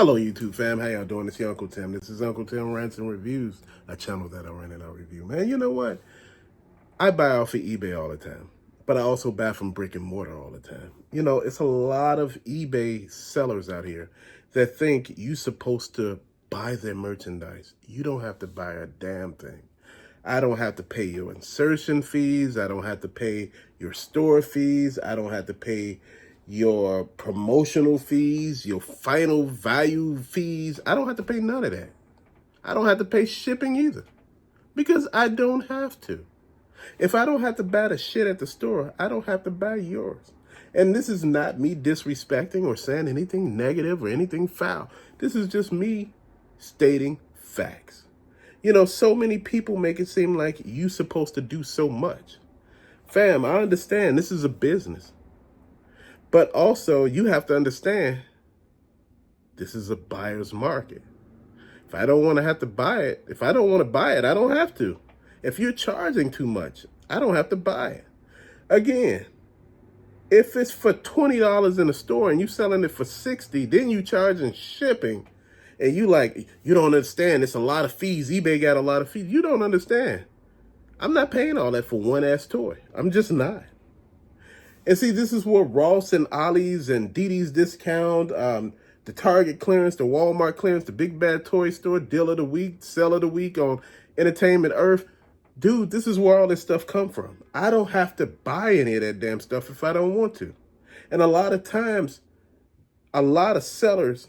Hello, YouTube fam. How y'all doing? It's your Uncle Tim. This is Uncle Tim Rants and Reviews, a channel that I run and I review. Man, you know what? I buy off of eBay all the time, but I also buy from brick and mortar all the time. You know, it's a lot of eBay sellers out here that think you're supposed to buy their merchandise. You don't have to buy a damn thing. I don't have to pay your insertion fees. I don't have to pay your store fees. I don't have to pay your promotional fees, your final value fees. I don't have to pay none of that. I don't have to pay shipping either because I don't have to. If I don't have to buy the shit at the store, I don't have to buy yours. And this is not me disrespecting or saying anything negative or anything foul. This is just me stating facts. You know, so many people make it seem like you're supposed to do so much. Fam, I understand this is a business. But also, you have to understand this is a buyer's market. If I don't want to have to buy it, if I don't want to buy it, I don't have to. If you're charging too much, I don't have to buy it. Again, if it's for $20 in the store and you're selling it for $60, then you charging shipping, and you don't understand, it's a lot of fees. eBay got a lot of fees. You don't understand. I'm not paying all that for one ass toy. I'm just not. And see, this is where Ross and Ollie's and Didi's Discount, the Target clearance, the Walmart clearance, the Big Bad Toy Store, Deal of the Week, Sell of the Week on Entertainment Earth. Dude, this is where all this stuff come from. I don't have to buy any of that damn stuff if I don't want to. And a lot of times, a lot of sellers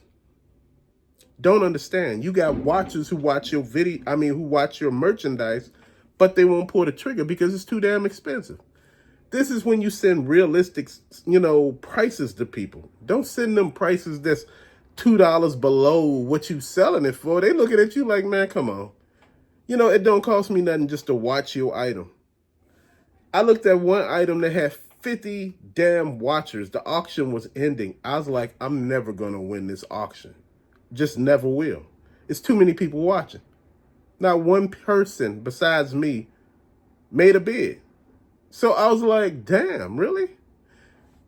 don't understand. You got watchers who watch your who watch your merchandise, but they won't pull the trigger because it's too damn expensive. This is when you send realistic, prices to people. Don't send them prices that's $2 below what you selling it for. They looking at you like, man, come on. You know, it don't cost me nothing just to watch your item. I looked at one item that had 50 damn watchers. The auction was ending. I was like, I'm never going to win this auction. Just never will. It's too many people watching. Not one person besides me made a bid. So I was like, damn, really?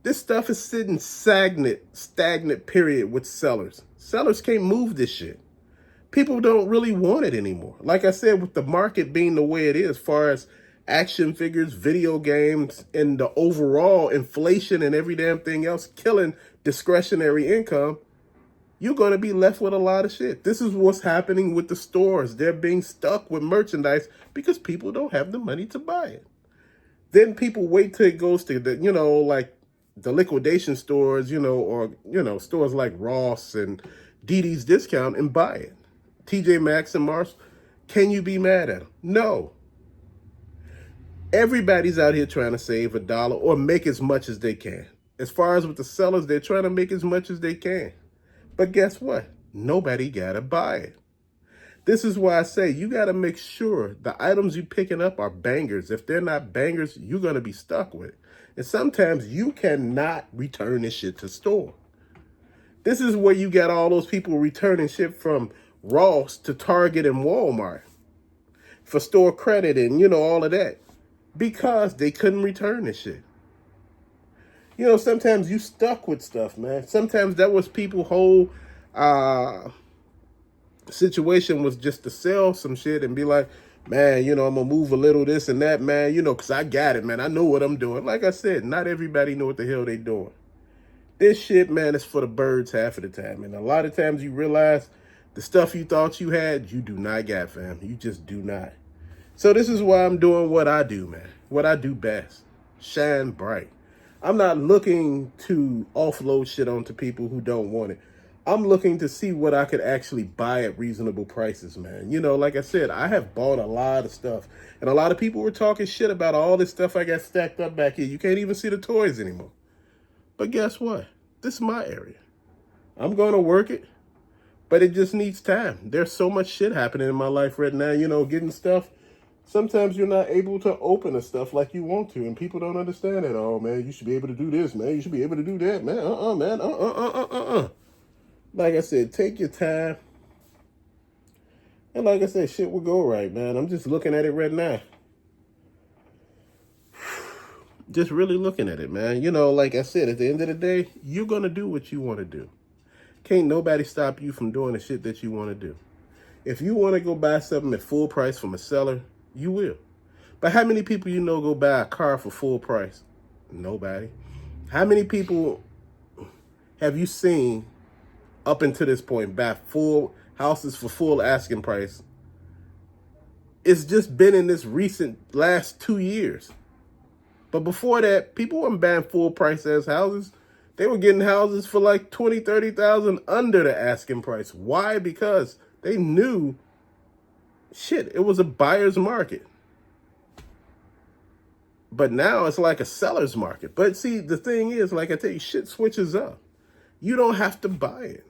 This stuff is sitting stagnant period with sellers. Sellers can't move this shit. People don't really want it anymore. Like I said, with the market being the way it is, as far as action figures, video games, and the overall inflation and every damn thing else killing discretionary income, you're going to be left with a lot of shit. This is what's happening with the stores. They're being stuck with merchandise because people don't have the money to buy it. Then people wait till it goes to the, like the liquidation stores, or, stores like Ross and Didi's Discount and buy it. TJ Maxx and Mars, can you be mad at them? No. Everybody's out here trying to save $1 or make as much as they can. As far as with the sellers, they're trying to make as much as they can. But guess what? Nobody got to buy it. This is why I say you got to make sure the items you're picking up are bangers. If they're not bangers, you're going to be stuck with it. And sometimes you cannot return this shit to store. This is where you got all those people returning shit from Ross to Target and Walmart for store credit and, all of that. Because they couldn't return this shit. Sometimes you stuck with stuff, man. Sometimes that was people's whole situation was just to sell some shit and be like, man, I'm going to move a little this and that, man, because I got it, man. I know what I'm doing. Like I said, not everybody know what the hell they doing. This shit, man, is for the birds half of the time. And a lot of times you realize the stuff you thought you had, you do not got, fam. You just do not. So this is why I'm doing what I do, man. What I do best. Shine bright. I'm not looking to offload shit onto people who don't want it. I'm looking to see what I could actually buy at reasonable prices, man. Like I said, I have bought a lot of stuff. And a lot of people were talking shit about all this stuff I got stacked up back here. You can't even see the toys anymore. But guess what? This is my area. I'm going to work it. But it just needs time. There's so much shit happening in my life right now. Getting stuff. Sometimes you're not able to open the stuff like you want to. And people don't understand it. Oh, man, you should be able to do this, man. You should be able to do that, man. Man. Like I said, take your time. And like I said, shit will go right, man. I'm just looking at it right now. Just really looking at it, man. Like I said, at the end of the day, you're going to do what you want to do. can't nobody stop you from doing the shit that you want to do. If you want to go buy something at full price from a seller, you will. But how many people you know go buy a car for full price? Nobody. How many people have you seen up until this point buy full houses for full asking price? It's just been in this recent last 2 years. But before that, people weren't buying full price ass houses. They were getting houses for like 20, 30,000 under the asking price. Why? Because they knew, shit, it was a buyer's market. But now it's like a seller's market. But see, the thing is, like I tell you, shit switches up. You don't have to buy it.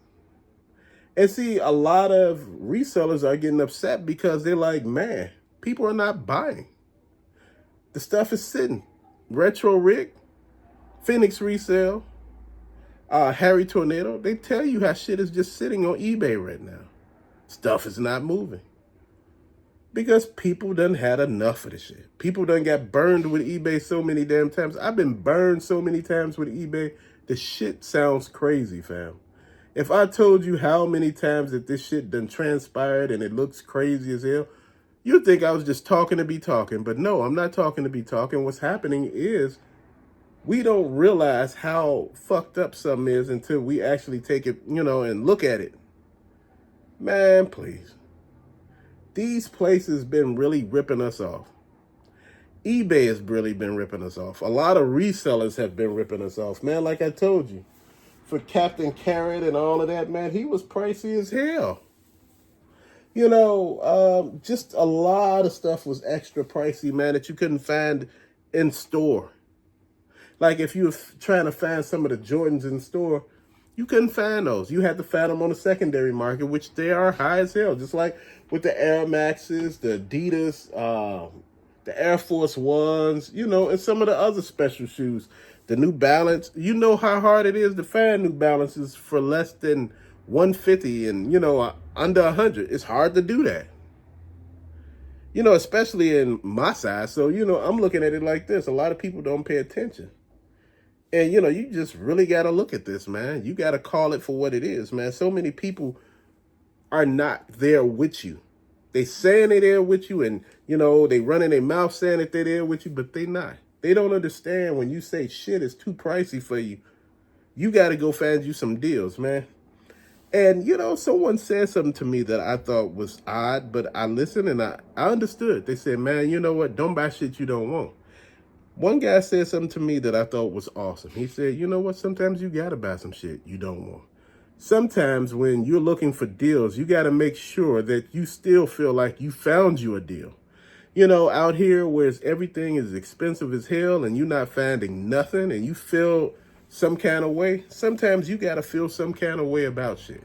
And see, a lot of resellers are getting upset because they're like, man, people are not buying. The stuff is sitting. Retro Rick, Phoenix Resale, Harry Tornado, they tell you how shit is just sitting on eBay right now. Stuff is not moving. Because people done had enough of the shit. People done got burned with eBay so many damn times. I've been burned so many times with eBay. The shit sounds crazy, fam. If I told you how many times that this shit done transpired and it looks crazy as hell, you'd think I was just talking to be talking. But no, I'm not talking to be talking. What's happening is we don't realize how fucked up something is until we actually take it, and look at it. Man, please. These places been really ripping us off. eBay has really been ripping us off. A lot of resellers have been ripping us off. Man, like I told you, for Captain Carrot and all of that, man, he was pricey as hell. Just a lot of stuff was extra pricey, man, that you couldn't find in store. Like if you were trying to find some of the Jordans in store, you couldn't find those. You had to find them on the secondary market, which they are high as hell. Just like with the Air Maxes, the Adidas, the Air Force Ones, and some of the other special shoes. The New Balance. You know how hard it is to find New Balances for less than $150 and, under $100. It's hard to do that. Especially in my size. So, I'm looking at it like this. A lot of people don't pay attention. And, you just really got to look at this, man. You got to call it for what it is, man. So many people are not there with you. They saying they're there with you and, they running their mouth saying that they're there with you, but they not. They don't understand when you say shit is too pricey for you. You got to go find you some deals, man. And, someone said something to me that I thought was odd, but I listened and I understood. They said, man, you know what? Don't buy shit you don't want. One guy said something to me that I thought was awesome. He said, you know what? Sometimes you got to buy some shit you don't want. Sometimes when you're looking for deals, you got to make sure that you still feel like you found you a deal. Out here where everything is expensive as hell and you're not finding nothing and you feel some kind of way, sometimes you got to feel some kind of way about shit.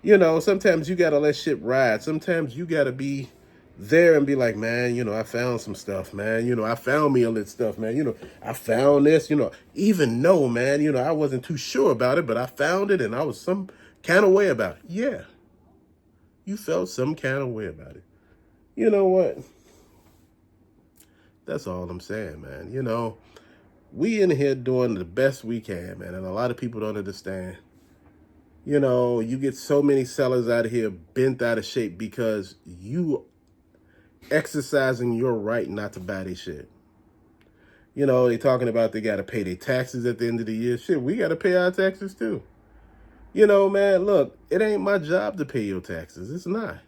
Sometimes you got to let shit ride. Sometimes you got to be there and be like, man, I found some stuff, man. I found me a little stuff, man. I found this, even though, man, I wasn't too sure about it, but I found it and I was some kind of way about it. Yeah. You felt some kind of way about it. You know what? That's all I'm saying, man. We in here doing the best we can, man. And a lot of people don't understand. You get so many sellers out of here bent out of shape because you exercising your right not to buy their shit. They talking about they got to pay their taxes at the end of the year. Shit, we got to pay our taxes too. Man, look, it ain't my job to pay your taxes. It's not.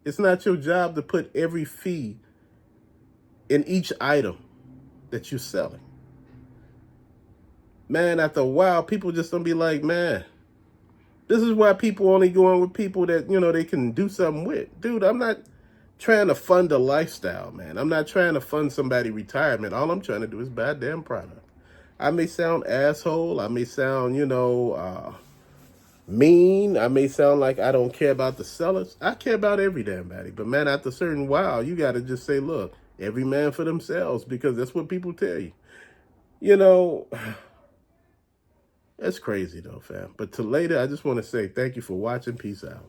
It's not your job to put every fee in each item that you're selling. Man, after a while, people just don't be like, man, this is why people only going with people that, they can do something with. Dude, I'm not trying to fund a lifestyle, man. I'm not trying to fund somebody's retirement. All I'm trying to do is buy a damn product. I may sound asshole. I may sound, mean. I may sound like I don't care about the sellers. I care about every damn body. But, man, after a certain while, you got to just say, look, every man for themselves, because that's what people tell you. That's crazy, though, fam. But till later, I just want to say thank you for watching. Peace out.